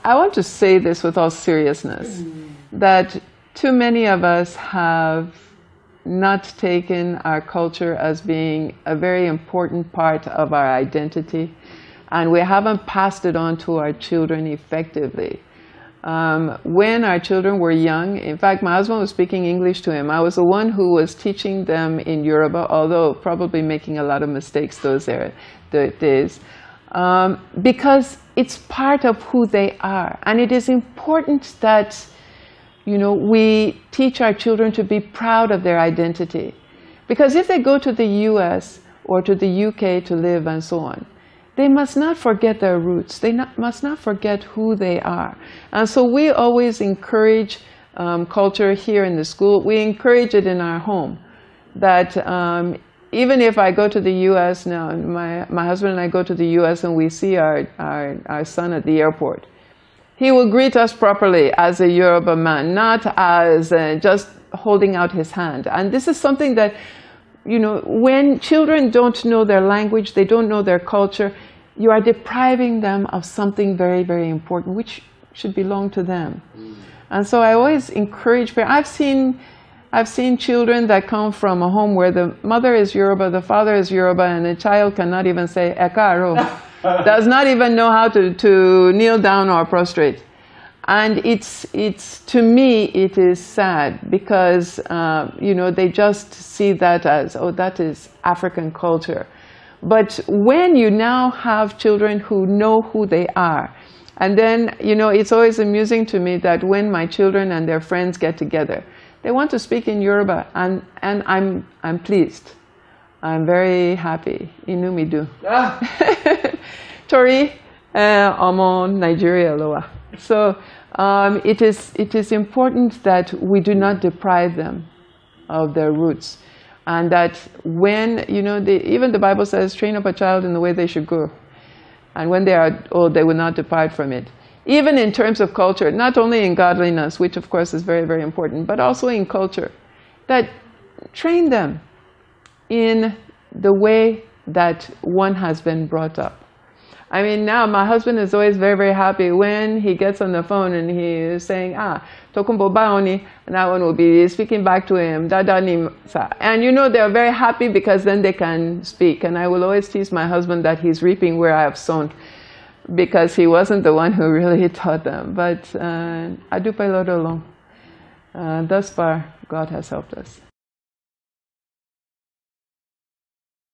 I want to say this with all seriousness, that too many of us have not taken our culture as being a very important part of our identity, and we haven't passed it on to our children effectively. When our children were young, in fact, my husband was speaking English to him. I was the one who was teaching them in Yoruba, although probably making a lot of mistakes those days, because it's part of who they are. And it is important that, you know, we teach our children to be proud of their identity. Because if they go to the US or to the UK to live and so on, they must not forget their roots. They must not forget who they are. And so we always encourage culture here in the school. We encourage it in our home. That even if I go to the US now, and my husband and I go to the US and we see our son at the airport, he will greet us properly as a Yoruba man, not as just holding out his hand. And this is something that, you know, when children don't know their language, they don't know their culture, you are depriving them of something very, very important, which should belong to them. And so I always encourage parents. I've seen children that come from a home where the mother is Yoruba, the father is Yoruba, and the child cannot even say "ekaro," does not even know how to kneel down or prostrate. And it's to me, it is sad because, you know, they just see that as, oh, that is African culture. But when you now have children who know who they are, and then, you know, it's always amusing to me that when my children and their friends get together, they want to speak in Yoruba, and I'm pleased. I'm very happy. Inumidu. Tori, Omo, Nigeria, Loa. So it is important that we do not deprive them of their roots, and that when, you know, even the Bible says, train up a child in the way they should go, and when they are old, they will not depart from it. Even in terms of culture, not only in godliness, which of course is very, very important, but also in culture, that train them in the way that one has been brought up. I mean, now my husband is always very, very happy when he gets on the phone and he is saying, Tokumbo Baoni, and that one will be speaking back to him, Dada Nimsa. And you know, they're very happy because then they can speak. And I will always tease my husband that he's reaping where I have sown, because he wasn't the one who really taught them. But Adupai Lodolong, thus far, God has helped us.